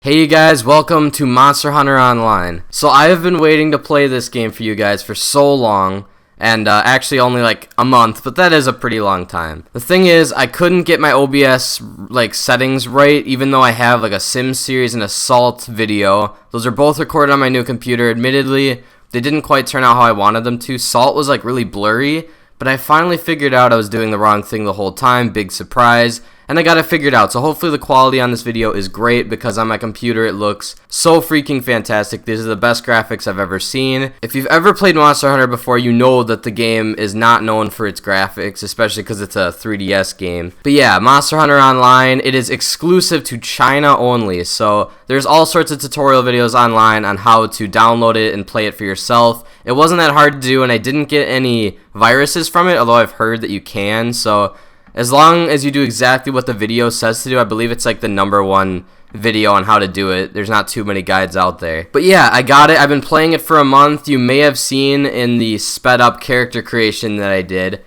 Hey you guys, welcome to Monster Hunter Online. So I have been waiting to play this game for you guys for so long, and actually only like a month, but that is a pretty long time. The thing is, I couldn't get my OBS settings right, even though I have like a Sim series and Assault video. Those are both recorded on my new computer. Admittedly, they didn't quite turn out how I wanted them to. Salt was like really blurry, but I finally figured out I was doing the wrong thing the whole time. Big surprise. And I got it figured out, so hopefully the quality on this video is great because on my computer it looks so freaking fantastic. These are the best graphics I've ever seen. If you've ever played Monster Hunter before, you know that the game is not known for its graphics, especially because it's a 3DS game. But yeah, Monster Hunter Online, it is exclusive to China only, so there's all sorts of tutorial videos online on how to download it and play it for yourself. It wasn't that hard to do, and I didn't get any viruses from it, although I've heard that you can, so as long as you do exactly what the video says to do, I believe it's like the #1 video on how to do it. There's not too many guides out there. But yeah, I got it. I've been playing it for a month. You may have seen in the sped up character creation that I did.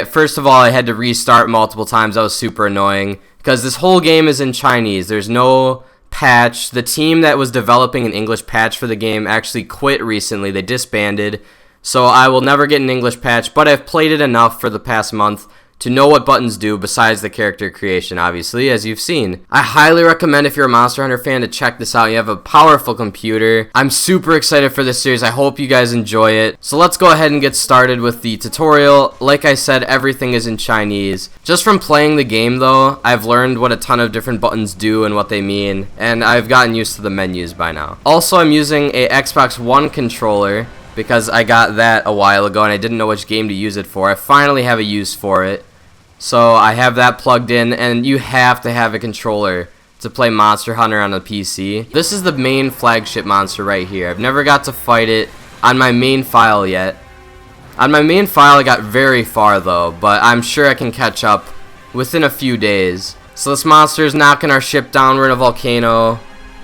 First of all, I had to restart multiple times. That was super annoying because this whole game is in Chinese. There's no patch. The team that was developing an English patch for the game actually quit recently. They disbanded. So I will never get an English patch, but I've played it enough for the past month to know what buttons do besides the character creation, obviously, as you've seen. I highly recommend, if you're a Monster Hunter fan, to check this out. You have a powerful computer. I'm super excited for this series. I hope you guys enjoy it. So let's go ahead and get started with the tutorial. Like I said, everything is in Chinese. Just from playing the game, though, I've learned what a ton of different buttons do and what they mean, and I've gotten used to the menus by now. Also, I'm using a Xbox One controller because I got that a while ago and I didn't know which game to use it for. I finally have a use for it. So I have that plugged in, and you have to have a controller to play Monster Hunter on a PC. This is the main flagship monster right here. I've never got to fight it on my main file yet. On my main file I got very far though, but I'm sure I can catch up within a few days. So this monster is knocking our ship down. We're in a volcano.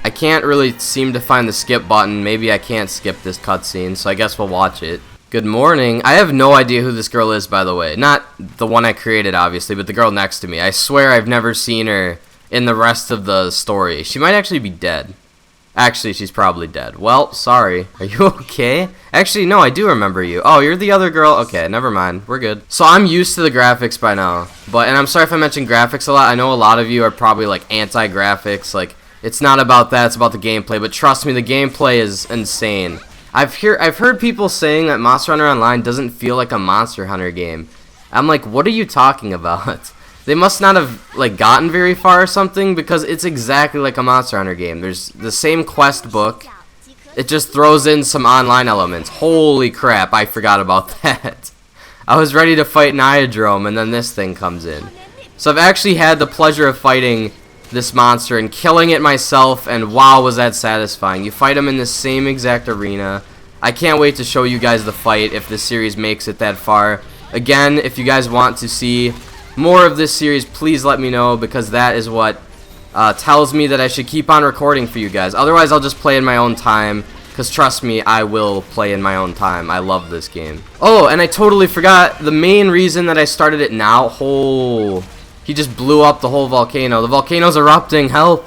I can't really seem to find the skip button. Maybe I can't skip this cutscene, so I guess we'll watch it. Good morning. I have no idea who this girl is, by the way. Not the one I created, obviously, but the girl next to me. I swear I've never seen her in the rest of the story. She might actually be dead. Actually, she's probably dead. Well, sorry. Are you okay? Actually, no, I do remember you. Oh, you're the other girl? Okay, never mind. We're good. So I'm used to the graphics by now. And I'm sorry if I mentioned graphics a lot. I know a lot of you are probably like anti-graphics. Like, it's not about that, it's about the gameplay. But trust me, the gameplay is insane. I've heard people saying that Monster Hunter Online doesn't feel like a Monster Hunter game. I'm like, what are you talking about? They must not have like gotten very far or something, because it's exactly like a Monster Hunter game. There's the same quest book. It just throws in some online elements. Holy crap, I forgot about that. I was ready to fight Niadrome, and then this thing comes in. So I've actually had the pleasure of fighting this monster and killing it myself, and wow, was that satisfying. You fight him in the same exact arena. I can't wait to show you guys the fight if this series makes it that far. Again, if you guys want to see more of this series, please let me know, because that is what tells me that I should keep on recording for you guys. Otherwise, I'll just play in my own time, because trust me, I will play in my own time. I love this game. Oh, and I totally forgot the main reason that I started it now. He just blew up the whole volcano. The volcano's erupting. Help.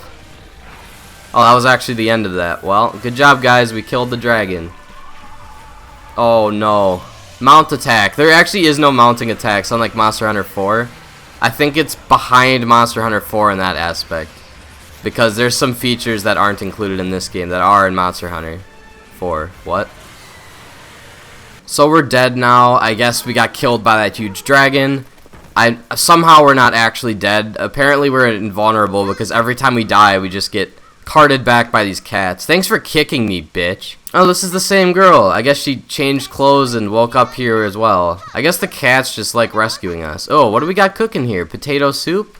Oh, that was actually the end of that. Well, good job, guys. We killed the dragon. Oh, no. Mount attack. There actually is no mounting attacks, unlike Monster Hunter 4. I think it's behind Monster Hunter 4 in that aspect, because there's some features that aren't included in this game that are in Monster Hunter 4. What? So we're dead now. I guess we got killed by that huge dragon. Somehow we're not actually dead. Apparently we're invulnerable, because every time we die, we just get carted back by these cats. Thanks for kicking me, bitch. Oh, this is the same girl. I guess she changed clothes and woke up here as well. I guess the cats just like rescuing us. Oh, what do we got cooking here? Potato soup?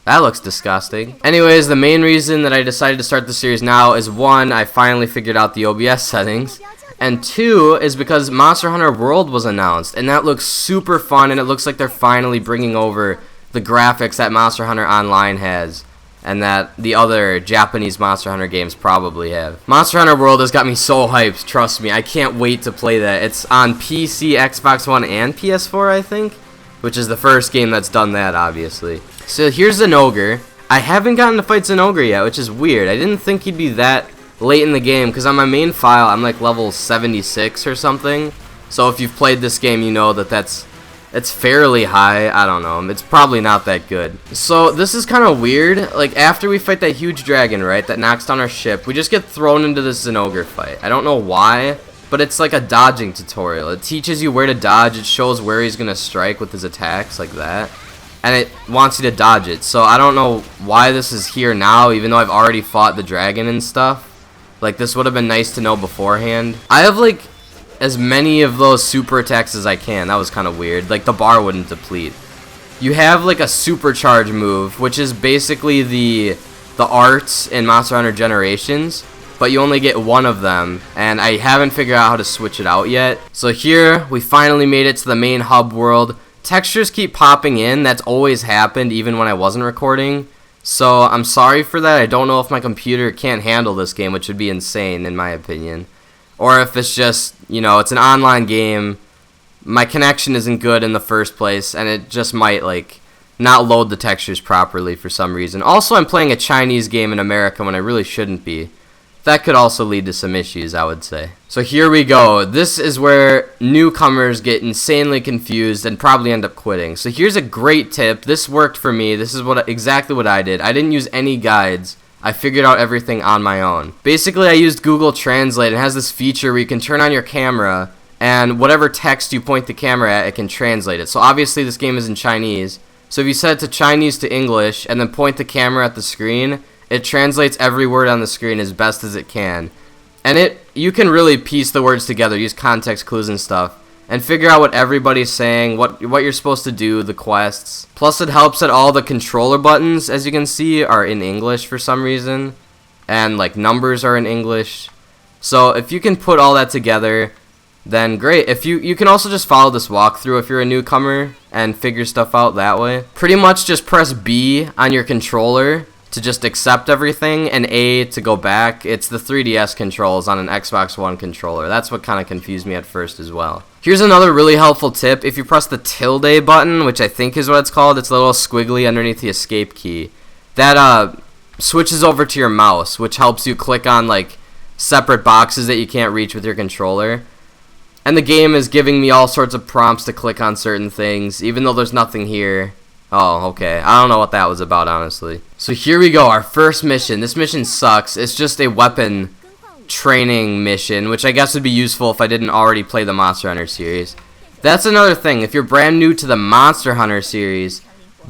That looks disgusting. Anyways, the main reason that I decided to start the series now is, 1, I finally figured out the OBS settings. And 2 is because Monster Hunter World was announced, and that looks super fun, and it looks like they're finally bringing over the graphics that Monster Hunter Online has, and that the other Japanese Monster Hunter games probably have. Monster Hunter World has got me so hyped, trust me. I can't wait to play that. It's on PC, Xbox One, and PS4, I think, which is the first game that's done that, obviously. So here's an ogre. I haven't gotten to fight Zinogre yet, which is weird. I didn't think he'd be that late in the game, because on my main file, I'm like level 76 or something. So if you've played this game, you know that it's fairly high. I don't know. It's probably not that good. So this is kind of weird. Like, after we fight that huge dragon, right, that knocks down our ship, we just get thrown into this Zinogre fight. I don't know why, but it's like a dodging tutorial. It teaches you where to dodge. It shows where he's going to strike with his attacks, like that. And it wants you to dodge it. So I don't know why this is here now, even though I've already fought the dragon and stuff. Like, this would have been nice to know beforehand. I have, like, as many of those super attacks as I can. That was kind of weird. Like, the bar wouldn't deplete. You have, like, a supercharge move, which is basically the arts in Monster Hunter Generations, but you only get one of them, and I haven't figured out how to switch it out yet. So here, we finally made it to the main hub world. Textures keep popping in. That's always happened, even when I wasn't recording. So I'm sorry for that. I don't know if my computer can't handle this game, which would be insane in my opinion. Or if it's just, you know, it's an online game, my connection isn't good in the first place, and it just might, like, not load the textures properly for some reason. Also, I'm playing a Chinese game in America when I really shouldn't be. That could also lead to some issues, I would say. So here we go. This is where newcomers get insanely confused and probably end up quitting. So here's a great tip. This worked for me. This is exactly what I did. I didn't use any guides. I figured out everything on my own. Basically, I used Google Translate. It has this feature where you can turn on your camera, and whatever text you point the camera at, it can translate it. So obviously this game is in Chinese. So if you set it to Chinese to English and then point the camera at the screen, it translates every word on the screen as best as it can. And you can really piece the words together, use context clues and stuff, and figure out what everybody's saying, what you're supposed to do, the quests. Plus it helps that all the controller buttons, as you can see, are in English for some reason. And like numbers are in English. So if you can put all that together, then great. If you can also just follow this walkthrough if you're a newcomer and figure stuff out that way. Pretty much just press B on your controller to just accept everything, and A to go back. It's the 3DS controls on an Xbox One controller. That's what kind of confused me at first as well. Here's another really helpful tip. If you press the tilde button, which I think is what it's called, it's a little squiggly underneath the escape key, that switches over to your mouse, which helps you click on like separate boxes that you can't reach with your controller. And the game is giving me all sorts of prompts to click on certain things, even though there's nothing here. Oh, okay. I don't know what that was about, honestly. So here we go, our first mission. This mission sucks. It's just a weapon training mission, which I guess would be useful if I didn't already play the Monster Hunter series. That's another thing. If you're brand new to the Monster Hunter series,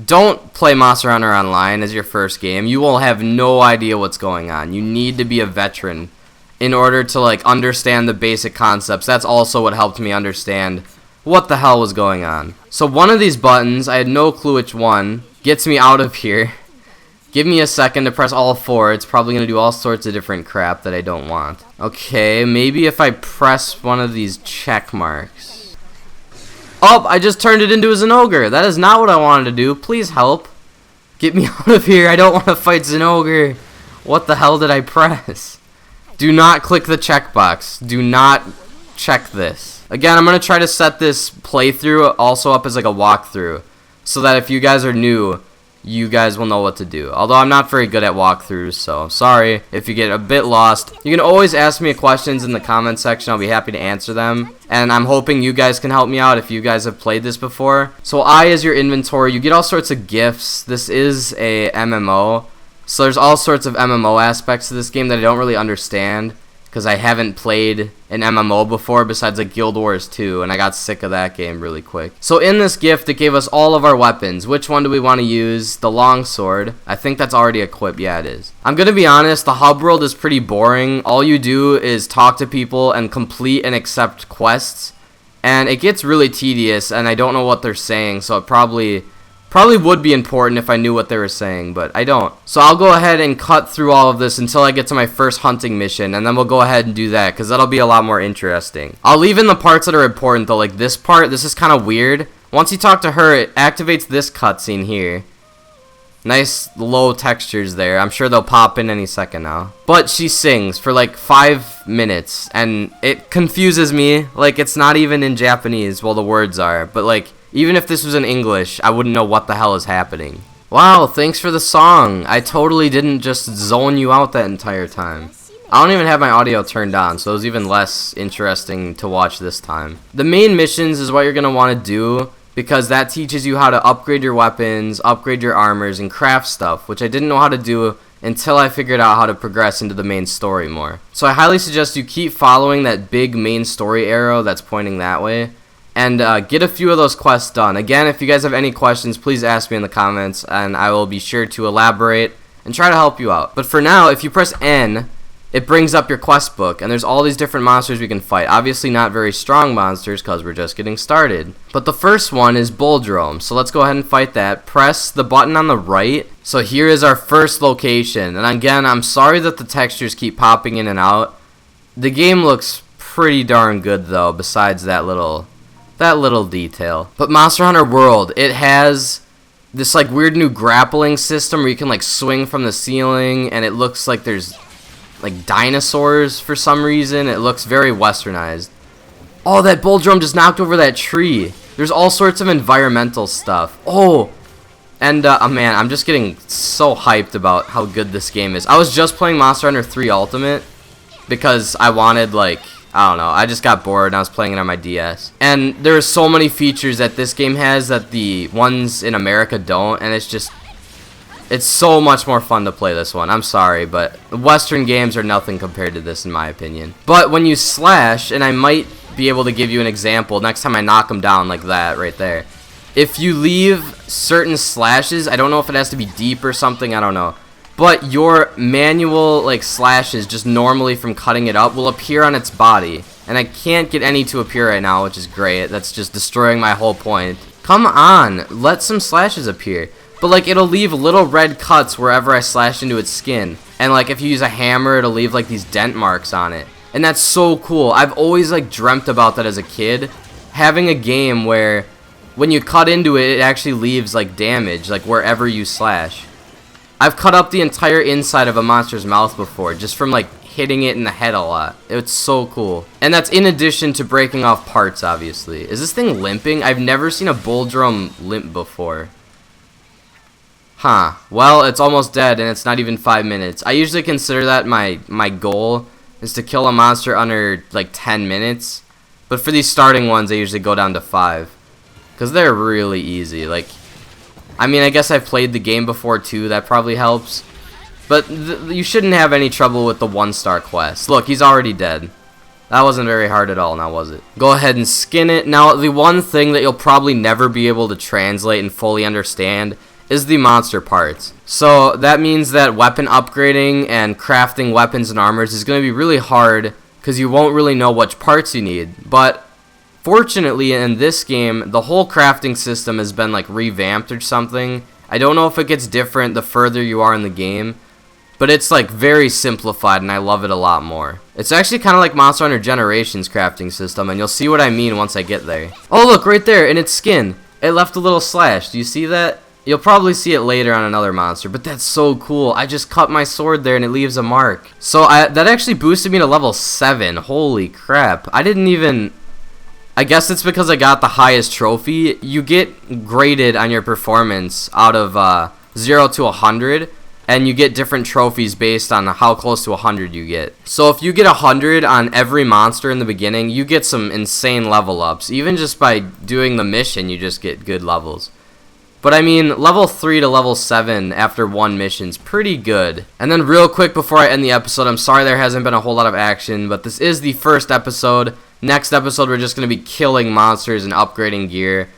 don't play Monster Hunter Online as your first game. You will have no idea what's going on. You need to be a veteran in order to like understand the basic concepts. That's also what helped me understand what the hell was going on. So one of these buttons, I had no clue which one, gets me out of here. Give me a second to press all four. It's probably going to do all sorts of different crap that I don't want. Okay, maybe if I press one of these check marks. Oh, I just turned it into a Zinogre. That is not what I wanted to do. Please help. Get me out of here. I don't want to fight Zinogre. What the hell did I press? Do not click the checkbox. Do not check this. Again, I'm going to try to set this playthrough also up as like a walkthrough, so that if you guys are new, you guys will know what to do. Although I'm not very good at walkthroughs, so sorry if you get a bit lost. You can always ask me questions in the comment section. I'll be happy to answer them. And I'm hoping you guys can help me out if you guys have played this before. So I is your inventory. You get all sorts of gifts. This is a MMO. So there's all sorts of MMO aspects to this game that I don't really understand, because I haven't played an MMO before besides like Guild Wars 2, and I got sick of that game really quick. So in this gift, it gave us all of our weapons. Which one do we want to use? The longsword. I think that's already equipped. Yeah, it is. I'm going to be honest, the hub world is pretty boring. All you do is talk to people and complete and accept quests, and it gets really tedious, and I don't know what they're saying, so it probably would be important if I knew what they were saying, but I don't. So I'll go ahead and cut through all of this until I get to my first hunting mission, and then we'll go ahead and do that, because that'll be a lot more interesting. I'll leave in the parts that are important, though. Like this part, this is kind of weird. Once you talk to her, it activates this cutscene here. Nice low textures there. I'm sure they'll pop in any second now. But she sings for like 5 minutes, and it confuses me. Like, it's not even in Japanese, well, the words are, but like, even if this was in English, I wouldn't know what the hell is happening. Wow, thanks for the song. I totally didn't just zone you out that entire time. I don't even have my audio turned on, so it was even less interesting to watch this time. The main missions is what you're going to want to do, because that teaches you how to upgrade your weapons, upgrade your armors, and craft stuff, which I didn't know how to do until I figured out how to progress into the main story more. So I highly suggest you keep following that big main story arrow that's pointing that way, and get a few of those quests done. Again, if you guys have any questions, please ask me in the comments, and I will be sure to elaborate and try to help you out. But for now, if you press N, it brings up your quest book, and there's all these different monsters we can fight. Obviously not very strong monsters, because we're just getting started. But the first one is Bulldrome, so let's go ahead and fight that. Press the button on the right. So here is our first location, and again, I'm sorry that the textures keep popping in and out. The game looks pretty darn good, though, besides that little detail. But Monster Hunter World, it has this like weird new grappling system where you can like swing from the ceiling, and it looks like there's like dinosaurs for some reason. It looks very westernized. Oh, that Bulldrome just knocked over that tree. There's all sorts of environmental stuff. Oh, and oh man, I'm just getting so hyped about how good this game is. I was just playing Monster Hunter 3 Ultimate because I wanted, like, I don't know, I just got bored and I was playing it on my DS. And there are so many features that this game has that the ones in America don't, and it's so much more fun to play this one. I'm sorry, but Western games are nothing compared to this in my opinion. But when you slash, and I might be able to give you an example next time I knock them down like that right there. If you leave certain slashes, I don't know if it has to be deep or something, I don't know. But your manual like slashes just normally from cutting it up will appear on its body. And I can't get any to appear right now, which is great. That's just destroying my whole point. Come on, let some slashes appear. But like it'll leave little red cuts wherever I slash into its skin. And like if you use a hammer, it'll leave like these dent marks on it. And that's so cool. I've always like dreamt about that as a kid. Having a game where when you cut into it, it actually leaves like damage, like wherever you slash. I've cut up the entire inside of a monster's mouth before, just from like hitting it in the head a lot. It's so cool. And that's in addition to breaking off parts, obviously. Is this thing limping? I've never seen a Bulldrome limp before. Huh. Well, it's almost dead, and it's not even 5 minutes. I usually consider that my goal is to kill a monster under, like, 10 minutes. But for these starting ones, I usually go down to 5. Because they're really easy. Like, I mean, I guess I've played the game before, too. That probably helps. But you shouldn't have any trouble with the 1-star quest. Look, he's already dead. That wasn't very hard at all, now was it? Go ahead and skin it. Now, the one thing that you'll probably never be able to translate and fully understand is the monster parts. So that means that weapon upgrading and crafting weapons and armors is going to be really hard because you won't really know which parts you need. But fortunately in this game, the whole crafting system has been like revamped or something. I don't know if it gets different the further you are in the game, but it's like very simplified and I love it a lot more. It's actually kind of like Monster Hunter Generations crafting system, and you'll see what I mean once I get there. Oh look, right there in its skin, it left a little slash. Do you see that? You'll probably see it later on another monster, but that's so cool. I just cut my sword there and it leaves a mark. So that actually boosted me to level 7. Holy crap. I guess it's because I got the highest trophy. You get graded on your performance out of 0 to 100, and you get different trophies based on how close to 100 you get. So if you get 100 on every monster in the beginning, you get some insane level ups. Even just by doing the mission, you just get good levels. But I mean, level 3 to level 7 after one mission's pretty good. And then real quick before I end the episode, I'm sorry there hasn't been a whole lot of action, but this is the first episode. Next episode, we're just going to be killing monsters and upgrading gear.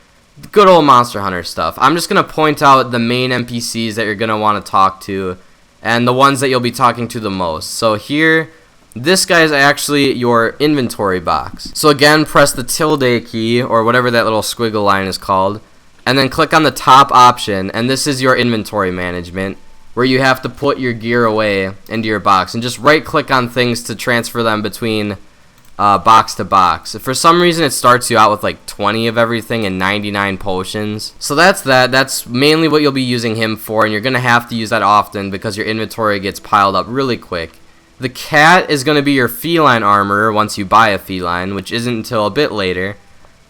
Good old Monster Hunter stuff. I'm just going to point out the main NPCs that you're going to want to talk to, and the ones that you'll be talking to the most. So here, this guy is actually your inventory box. So again, press the tilde key, or whatever that little squiggle line is called, and then click on the top option, and this is your inventory management, where you have to put your gear away into your box, and just right click on things to transfer them between box to box. For some reason it starts you out with like 20 of everything and 99 potions. So that's mainly what you'll be using him for, and you're gonna have to use that often because your inventory gets piled up really quick. The cat is gonna be your feline armor once you buy a feline, which isn't until a bit later.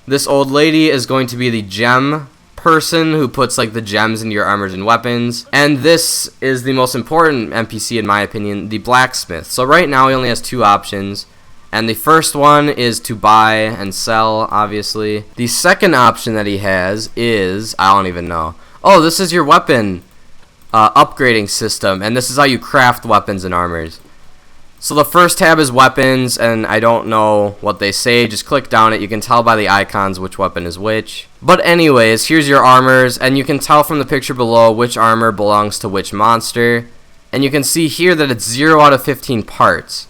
This old lady is going to be the gem person who puts like the gems into your armors and weapons. And this is the most important NPC in my opinion, the blacksmith. So right now he only has 2 options. And the first one is to buy and sell, obviously. The second option that he has is, I don't even know. Oh, this is your weapon upgrading system, and this is how you craft weapons and armors. So the first tab is weapons, and I don't know what they say. Just click down it. You can tell by the icons which weapon is which. But anyways, here's your armors, and you can tell from the picture below which armor belongs to which monster. And you can see here that it's 0 out of 15 parts.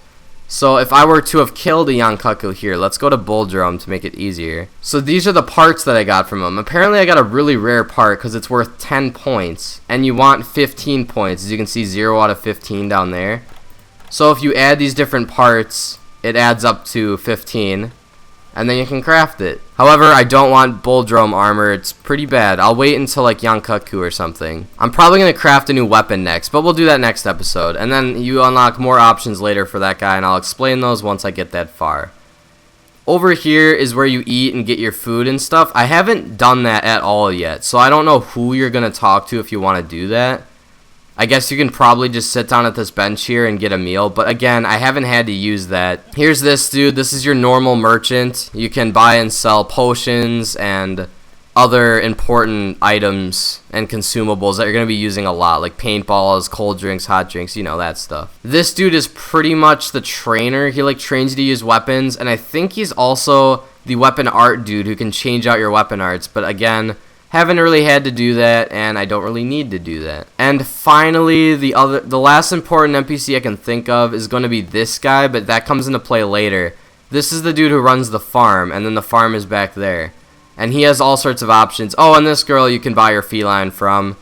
So if I were to have killed a Yankaku here, let's go to Boldrome to make it easier. So these are the parts that I got from him. Apparently I got a really rare part because it's worth 10 points. And you want 15 points. As you can see, 0 out of 15 down there. So if you add these different parts, it adds up to 15. And then you can craft it. However, I don't want Boldrome armor. It's pretty bad. I'll wait until like Yankaku or something. I'm probably going to craft a new weapon next, but we'll do that next episode. And then you unlock more options later for that guy, and I'll explain those once I get that far. Over here is where you eat and get your food and stuff. I haven't done that at all yet, so I don't know who you're going to talk to if you want to do that. I guess you can probably just sit down at this bench here and get a meal, but again, I haven't had to use that. Here's this dude. This is your normal merchant. You can buy and sell potions and other important items and consumables that you're going to be using a lot, like paintballs, cold drinks, hot drinks, you know, that stuff. This dude is pretty much the trainer. He like trains you to use weapons, and I think he's also the weapon art dude who can change out your weapon arts, but again, haven't really had to do that, and I don't really need to do that. And finally, the last important NPC I can think of is going to be this guy, but that comes into play later. This is the dude who runs the farm, and then the farm is back there. And he has all sorts of options. Oh, and this girl you can buy your feline from.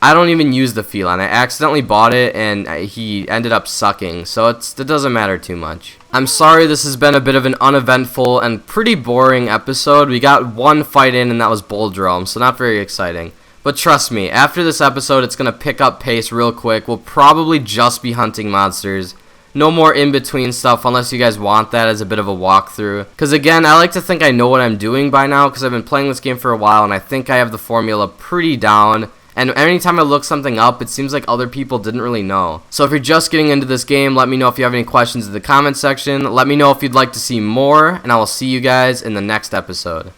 I don't even use the feline. I accidentally bought it, and he ended up sucking, so it doesn't matter too much. I'm sorry this has been a bit of an uneventful and pretty boring episode. We got one fight in, and that was Boldrome, so not very exciting. But trust me, after this episode, it's going to pick up pace real quick. We'll probably just be hunting monsters. No more in-between stuff unless you guys want that as a bit of a walkthrough. Because again, I like to think I know what I'm doing by now because I've been playing this game for a while, and I think I have the formula pretty down. And anytime I look something up, it seems like other people didn't really know. So if you're just getting into this game, let me know if you have any questions in the comment section. Let me know if you'd like to see more, and I will see you guys in the next episode.